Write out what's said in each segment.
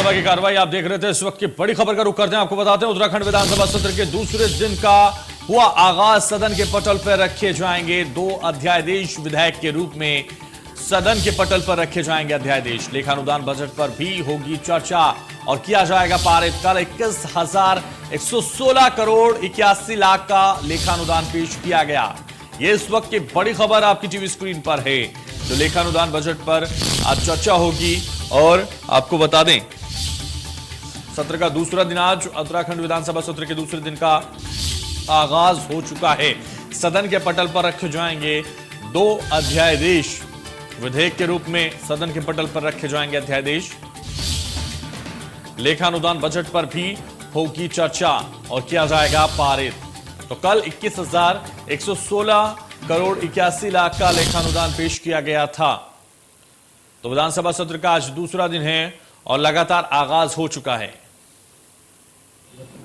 विधानसभा की कार्रवाई आप देख रहे थे। इस वक्त की बड़ी खबर का रुख करते हैं, आपको बताते हैं उत्तराखंड विधानसभा सत्र के दूसरे दिन का हुआ आगाज। सदन के पटल पर रखे जाएंगे 2 अध्यादेश। विधेयक के रूप में सदन के पटल पर रखे जाएंगे अध्यादेश। लेखानुदान बजट पर भी होगी चर्चा और किया जाएगा पारित। कल 21,116 करोड़ 81 लाख का लेखानुदान पेश किया गया। यह इस वक्त की बड़ी खबर आपकी टीवी स्क्रीन पर है। जो लेखानुदान बजट पर आज चर्चा होगी और आपको बता दें सत्र का दूसरा दिन आज उत्तराखंड विधानसभा सत्र के दूसरे दिन का आगाज हो चुका है। सदन के पटल पर रखे जाएंगे 2 अध्यादेश। विधेयक के रूप में सदन के पटल पर रखे जाएंगे अध्यादेश। लेखानुदान बजट पर भी होगी चर्चा और किया जाएगा पारित। तो कल 21,116 करोड़ 81 लाख का लेखानुदान पेश किया गया था। तो विधानसभा सत्र का आज दूसरा दिन है और लगातार आगाज हो चुका है।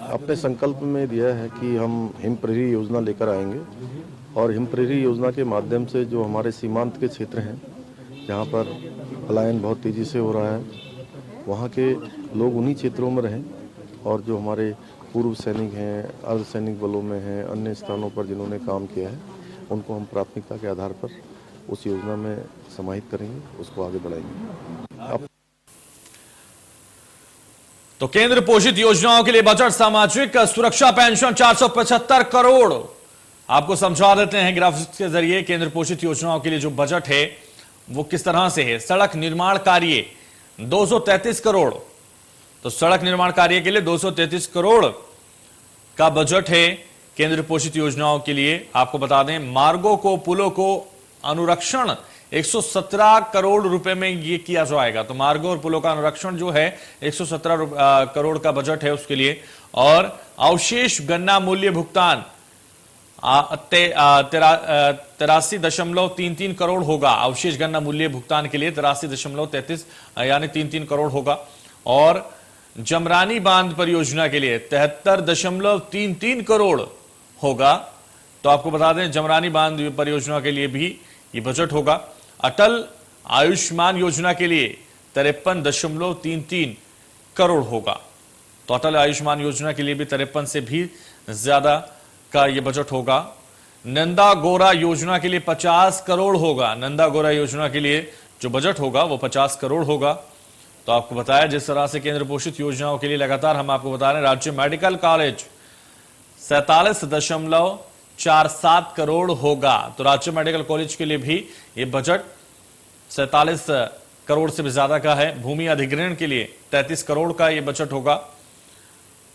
अपने संकल्प में दिया है कि हम हिम प्रहरी योजना लेकर आएंगे और हिम प्रहरी योजना के माध्यम से जो हमारे सीमांत के क्षेत्र हैं जहां पर पलायन बहुत तेजी से हो रहा है, वहां के लोग उन्हीं क्षेत्रों में रहें और जो हमारे पूर्व सैनिक हैं, अर्धसैनिक बलों में हैं, अन्य स्थानों पर जिन्होंने काम किया है, उनको हम प्राथमिकता के आधार पर उस योजना में समाहित करेंगे, उसको आगे बढ़ाएंगे। तो केंद्र पोषित योजनाओं के लिए बजट। सामाजिक सुरक्षा पेंशन 475 करोड़। आपको समझा देते हैं ग्राफिक्स के जरिए केंद्र पोषित योजनाओं के लिए जो बजट है वो किस तरह से है। सड़क निर्माण कार्य 233 करोड़। तो सड़क निर्माण कार्य के लिए 233 करोड़ का बजट है केंद्र पोषित योजनाओं के लिए। आपको बता दें मार्गों को, पुलों को अनुरक्षण 117 करोड़ रुपए में ये किया जाएगा। तो मार्गों और पुलों का अनुरक्षण जो है 117 करोड़ का बजट है उसके लिए। और अवशेष गन्ना मूल्य भुगतान 83.33 करोड़ होगा। अवशेष गन्ना मूल्य भुगतान के लिए 83.33 यानी 33 करोड़ होगा। और जमरानी बांध परियोजना के लिए 73.33 करोड़ होगा। तो आपको बता दें जमरानी बांध परियोजना के लिए भी ये बजट होगा। अटल आयुष्मान योजना के लिए 53.33 करोड़ होगा। तो अटल आयुष्मान योजना के लिए भी 53 से भी ज्यादा का ये बजट होगा। नंदा गोरा योजना के लिए 50 करोड़ होगा। नंदा गोरा योजना के लिए जो बजट होगा वो 50 करोड़ होगा। तो आपको बताया जिस तरह से केंद्र पोषित योजनाओं के लिए लगातार हम आपको बता रहे हैं। राज्य मेडिकल कॉलेज 47.47 करोड़ होगा। तो राज्य मेडिकल कॉलेज के लिए भी ये बजट 47 करोड़ से भी ज्यादा का है। भूमि अधिग्रहण के लिए 33 करोड़ का ये बजट होगा।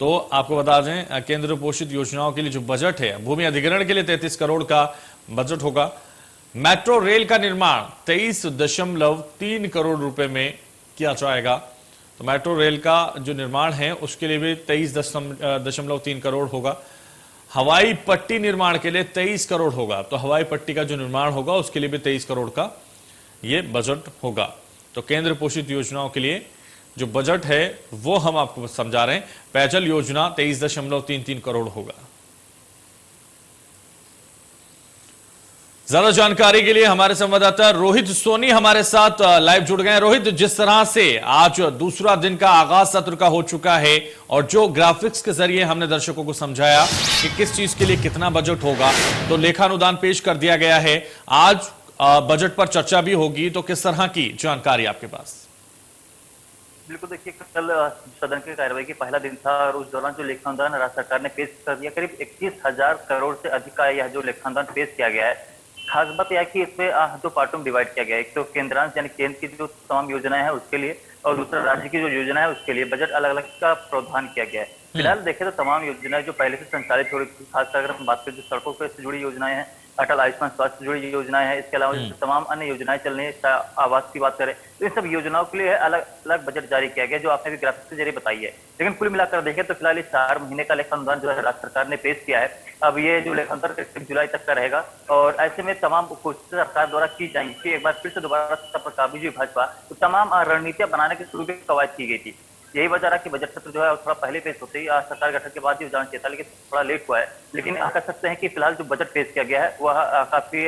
तो आपको बता दें केंद्र पोषित योजनाओं के लिए जो बजट है भूमि अधिग्रहण के लिए 33 करोड़ का बजट होगा। मेट्रो रेल का निर्माण 23.3 करोड़ रुपए में किया जाएगा। तो मेट्रो रेल का जो निर्माण है उसके लिए भी 23.3 करोड़ होगा। हवाई पट्टी निर्माण के लिए 23 करोड़ होगा। तो हवाई पट्टी का जो निर्माण होगा उसके लिए भी 23 करोड़ का यह बजट होगा। तो केंद्र पोषित योजनाओं के लिए जो बजट है वो हम आपको समझा रहे हैं। पेयजल योजना 23.33 करोड़ होगा। ज्यादा जानकारी के लिए हमारे संवाददाता रोहित सोनी हमारे साथ लाइव जुड़ गए हैं। रोहित, जिस तरह से आज दूसरा दिन का आगाज सत्र का हो चुका है और जो ग्राफिक्स के जरिए हमने दर्शकों को समझाया कि किस चीज के लिए कितना बजट होगा, तो लेखानुदान पेश कर दिया गया है। आज बजट पर चर्चा भी होगी, तो किस तरह की जानकारी आपके पास? बिल्कुल, देखिए कल सदन की कार्रवाई की पहला दिन था और उस दौरान जो लेखानुदान राज्य सरकार ने पेश कर दिया, करीब 21,000 करोड़ से अधिक का यह जो लेखानुदान पेश किया गया है। खास बात यह है कि इसमें 2 पार्टों में डिवाइड किया गया है। एक तो केंद्रांश यानी केंद्र की जो तमाम योजनाएं हैं उसके लिए, और दूसरा राज्य की जो योजना है उसके लिए बजट अलग अलग का प्रावधान किया गया है। फिलहाल देखें तो तमाम योजनाएं जो पहले से संचालित हो रही थी, खासकर अगर हम बात करें जो सड़कों से जुड़ी योजनाएं हैं, अटल आयुष्मान स्वास्थ्य से जुड़ी योजनाएं हैं, इसके अलावा तमाम अन्य योजनाएं चल रही है, आवास की बात करें तो इन सब योजनाओं के लिए अलग अलग बजट जारी किया गया जो आपने भी ग्राफिक्स के जरिए बताई है। लेकिन कुल मिलाकर देखें तो फिलहाल 4 महीने का लेखानुदान जो है राज्य सरकार ने पेश किया है। अब ये जो लेखानुदान 1 जुलाई तक का रहेगा और ऐसे में तमाम कोशिशें सरकार द्वारा की जाएंगी कि एक बार फिर से दोबारा सत्ता पर काबिज हुई भाजपा, तो तमाम रणनीतियां बनाने की शुरू की कवायद की गई थी। यही वजह रहा कि बजट सत्र जो है थोड़ा पहले पेश होते ही सरकार गठन के बाद ही जाना चाहिए था, लेकिन थोड़ा लेट हुआ है। लेकिन कह सकते हैं कि फिलहाल जो बजट पेश किया गया है वह काफी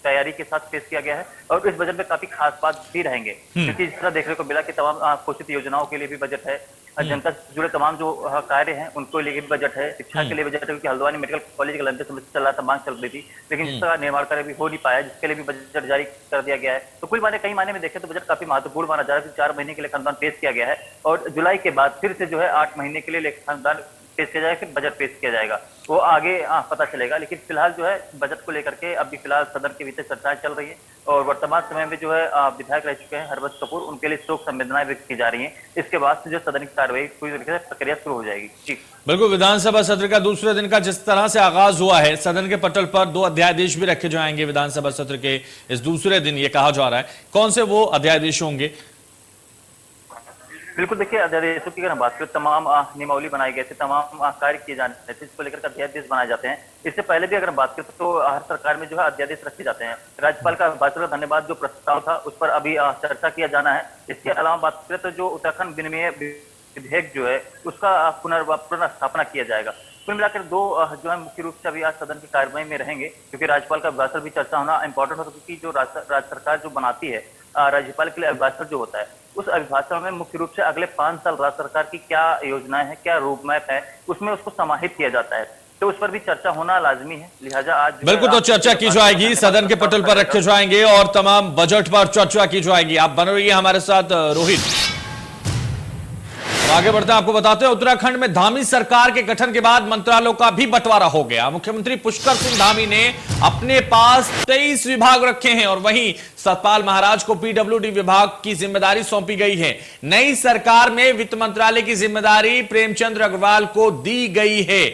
तैयारी के साथ पेश किया गया है और इस बजट में काफी खास बात भी रहेंगे, क्योंकि जिस तरह देखने को मिला कि तमाम घोषित योजनाओं के लिए भी बजट है, जनता से जुड़े तमाम जो कार्य हैं उनको लेकर भी बजट है, शिक्षा के लिए बजट है, क्योंकि हल्द्वानी मेडिकल कॉलेज का लंबे समय से चल रहा था, मांग चल रही थी, लेकिन इसका निर्माण कार्य भी हो नहीं पाया, जिसके लिए भी बजट जारी कर दिया गया है। तो कुल माने कई मायने में देखें तो बजट काफी महत्वपूर्ण माना जा रहा है, 4 महीने के लिए खानदान पेश किया गया है और जुलाई के बाद फिर से जो है 8 महीने के लिए खानदान पेश किया जाएगा, फिर बजट पेश किया जाएगा, वो आगे पता चलेगा। लेकिन फिलहाल जो है बजट को लेकर के अभी फिलहाल सदन के भीतर चर्चाएं चल रही है और वर्तमान समय में जो है विधायक रह चुके हैं हरबंस कपूर, उनके लिए शोक संवेदनाएं व्यक्त की जा रही हैं। इसके बाद से जो सदन की कार्रवाई पूरी तरीके से प्रक्रिया शुरू हो जाएगी। जी बिल्कुल, विधानसभा सत्र का दूसरे दिन का जिस तरह से आगाज हुआ है, सदन के पटल पर 2 अध्यादेश भी रखे जाएंगे विधानसभा सत्र के इस दूसरे दिन, ये कहा जा रहा है। कौन से वो अध्यादेश होंगे? बिल्कुल, देखिए अध्यादेशों की अगर हम बात करें, तमाम नियमावली बनाए गए थे, तमाम कार्य किए जाने थे, इसको लेकर अध्यादेश बनाए जाते हैं। इससे पहले भी अगर हम बात करें तो हर सरकार में जो है अध्यादेश रखे जाते हैं। राज्यपाल का बात धन्यवाद जो प्रस्ताव था उस पर अभी चर्चा किया जाना है। इसके अलावा बात करें तो जो उत्तराखंड विनिमय विधेयक जो है उसका पुनर्स्थापना किया जाएगा। कुल मिलाकर 2 जो है मुख्य रूप से अभी आज सदन की कार्यवाही में रहेंगे, क्योंकि राज्यपाल का अभिभाषण भी चर्चा होना इंपॉर्टेंट होता है, क्योंकि जो राज्य सरकार जो बनाती है राज्यपाल के लिए अभिभाषण जो होता है, उस अभिभाषण में मुख्य रूप से अगले 5 साल राज्य सरकार की क्या योजनाएं हैं, क्या रोड मैप है, उसमें उसको समाहित किया जाता है, तो उस पर भी चर्चा होना लाजमी है। लिहाजा आज बिल्कुल, तो चर्चा की जाएगी, सदन के पटल पर रखे जाएंगे और तमाम बजट पर चर्चा की जाएगी। आप बने रहिए हमारे साथ रोहित। आगे बढ़ते हैं, आपको बताते हैं उत्तराखंड में धामी सरकार के गठन के बाद मंत्रालयों का भी बंटवारा हो गया। मुख्यमंत्री पुष्कर सिंह धामी ने अपने पास 23 विभाग रखे हैं और वहीं सतपाल महाराज को पीडब्ल्यूडी विभाग की जिम्मेदारी सौंपी गई है। नई सरकार में वित्त मंत्रालय की जिम्मेदारी प्रेमचंद्र अग्रवाल को दी गई है।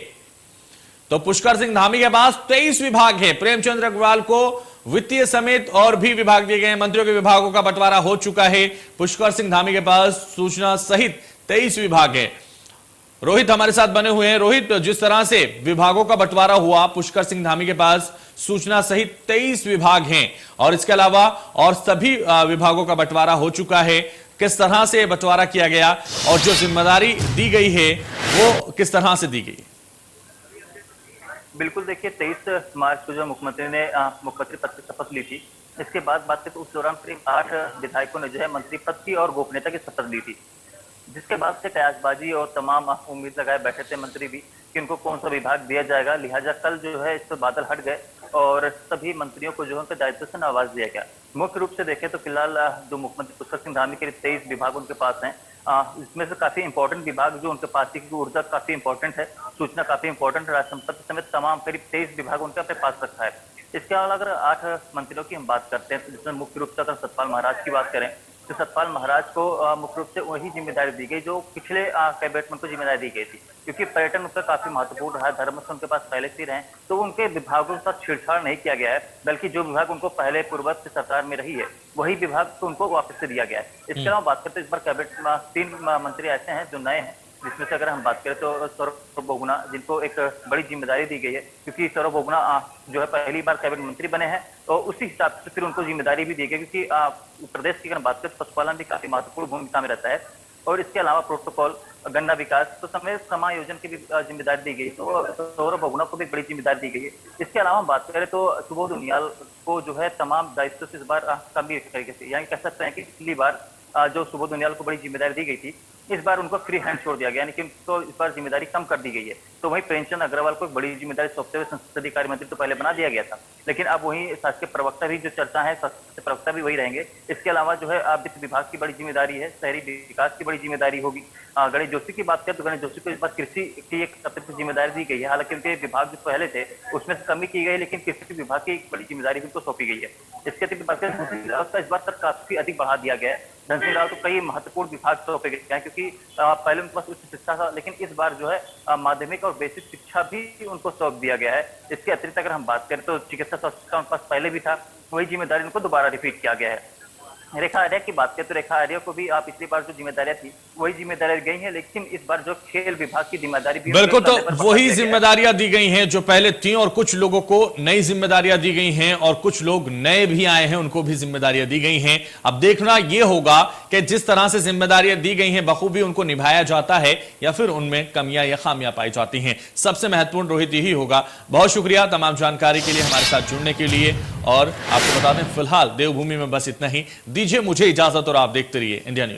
तो पुष्कर सिंह धामी के पास 23 विभाग हैं। प्रेमचंद्र अग्रवाल को वित्तीय समेत और भी विभाग दिए गए हैं। मंत्रियों के विभागों का बंटवारा हो चुका है। पुष्कर सिंह धामी के पास सूचना सहित 23 विभाग है। रोहित हमारे साथ बने हुए हैं। रोहित, जिस तरह से विभागों का बंटवारा हुआ, पुष्कर सिंह धामी के पास सूचना सहित 23 विभाग हैं और इसके अलावा और सभी विभागों का बंटवारा हो चुका है। किस तरह से बंटवारा किया गया और जो जिम्मेदारी दी गई है वो किस तरह से दी गई? बिल्कुल, देखिए 23 मार्च को जो मुख्यमंत्री ने मुख्यमंत्री पद की शपथ ली थी, इसके बाद बात करें तो उस दौरान करीब 8 विधायकों ने जो है मंत्री पद की और गोपनीयता की शपथ ली थी, जिसके बाद से कयासबाजी और तमाम उम्मीद लगाए बैठे थे मंत्री भी कि उनको कौन सा विभाग दिया जाएगा। लिहाजा कल जो है इस पर बादल हट गए और सभी मंत्रियों को जो है उनके दायित्व से नवाज दिया गया। मुख्य रूप से देखें तो फिलहाल जो मुख्यमंत्री पुष्कर सिंह धामी के 23 विभाग उनके पास हैं। इसमें से काफी इंपॉर्टेंट विभाग जो उनके पास है, क्योंकि ऊर्जा काफी इंपॉर्टेंट है, सूचना काफी इंपॉर्टेंट है, राज संपत्ति समेत तमाम करीब 23 विभाग उनके अपने पास रखा है। इसके अलावा अगर 8 मंत्रियों की हम बात करते हैं, जिसमें मुख्य रूप से अगर सतपाल महाराज की बात करें तो सतपाल महाराज को मुख्य रूप से वही जिम्मेदारी दी गई जो पिछले कैबिनेट में उनको जिम्मेदारी दी गई थी, क्योंकि पर्यटन उनका काफी महत्वपूर्ण रहा है, धर्म से उनके पास पहले से रहे, तो उनके विभागों के साथ छेड़छाड़ नहीं किया गया है, बल्कि जो विभाग उनको पहले पूर्ववर्ती सरकार में रही है वही विभाग तो उनको वापस से दिया गया है। इसके अलावा बात करते हैं इस बार कैबिनेट में 3 मंत्री ऐसे हैं जो नए हैं, जिसमें से अगर हम बात करें तो सौरभ बोगुना, जिनको एक बड़ी जिम्मेदारी दी गई है, क्योंकि सौरभ बोगुना जो है पहली बार कैबिनेट मंत्री बने हैं और उसी हिसाब से फिर उनको जिम्मेदारी भी दी गई, क्योंकि प्रदेश की अगर बात करें तो पशुपालन भी काफी महत्वपूर्ण भूमिका में रहता है। और इसके अलावा प्रोटोकॉल, गन्ना विकास तो समेत समायोजन की भी जिम्मेदारी दी गई, तो सौरभ बोगुना को भी बड़ी जिम्मेदारी दी गई है। इसके अलावा बात करें तो सुबोध उनियाल को जो है तमाम दायित्व से इस बार कम एक तरीके से, यानी कह सकते हैं कि पिछली बार जो सुबोध उनियाल को बड़ी जिम्मेदारी दी गई थी, इस बार उनको फ्री हैंड छोड़ दिया गया, यानी कि उनको इस बार जिम्मेदारी कम कर दी गई है। तो वहीं प्रेमचंद अग्रवाल को एक बड़ी जिम्मेदारी सौंपते हुए संसदीय कार्य मंत्री तो पहले बना दिया गया था, लेकिन अब वहीं शासकीय प्रवक्ता भी जो चर्चा है, शासकीय प्रवक्ता भी वही रहेंगे। इसके अलावा जो है वित्त विभाग की बड़ी जिम्मेदारी है, शहरी विकास की बड़ी जिम्मेदारी होगी। गणेश जोशी की बात करें तो गणेश जोशी को इस बार कृषि की एक अतिरिक्त जिम्मेदारी दी गई है, हालांकि उनके विभाग जो पहले थे उसमें से कमी की गई, लेकिन कृषि विभाग की एक बड़ी जिम्मेदारी उनको सौंपी गई है। इसके अतिरिक्त बात करें इस बार तक काफी अधिक बढ़ा दिया गया है। धन सिंह रावत को कई महत्वपूर्ण विभाग सौंपे गए हैं, क्योंकि पहले उनके पास उच्च शिक्षा था, लेकिन इस बार जो है माध्यमिक और बेसिक शिक्षा भी उनको सौंप दिया गया है। इसके अतिरिक्त अगर हम बात करें तो चिकित्सा स्वास्थ्य का उनके पास पहले भी था, वही जिम्मेदारी उनको दोबारा रिपीट किया गया है। रेखा आर्या की बात करें तो रेखा आर्या को भी पिछली बार जो जिम्मेदारियां थी वही जिम्मेदारियां गई हैं, लेकिन इस बार जो खेल विभाग की जिम्मेदारी भी बिल्कुल, तो उनके कंधे पर वही बंधा दिया गया है। जिम्मेदारियां दी गई हैं जो पहले थी, और कुछ लोगों को नई जिम्मेदारियां दी गई हैं और कुछ लोग नए भी आए हैं, उनको भी जिम्मेदारियां दी गई हैं। अब देखना यह होगा कि जिस तरह से जिम्मेदारियां दी गई हैं बखूबी उनको निभाया जाता है या फिर उनमें कमियां या खामियां पाई जाती हैं। सबसे महत्वपूर्ण रोहित यही होगा। बहुत शुक्रिया तमाम जानकारी के लिए, हमारे साथ जुड़ने के लिए। और आपको बता दें फिलहाल देवभूमि में बस इतना ही। दीजिए मुझे इजाजत और आप देखते रहिए इंडिया न्यूज।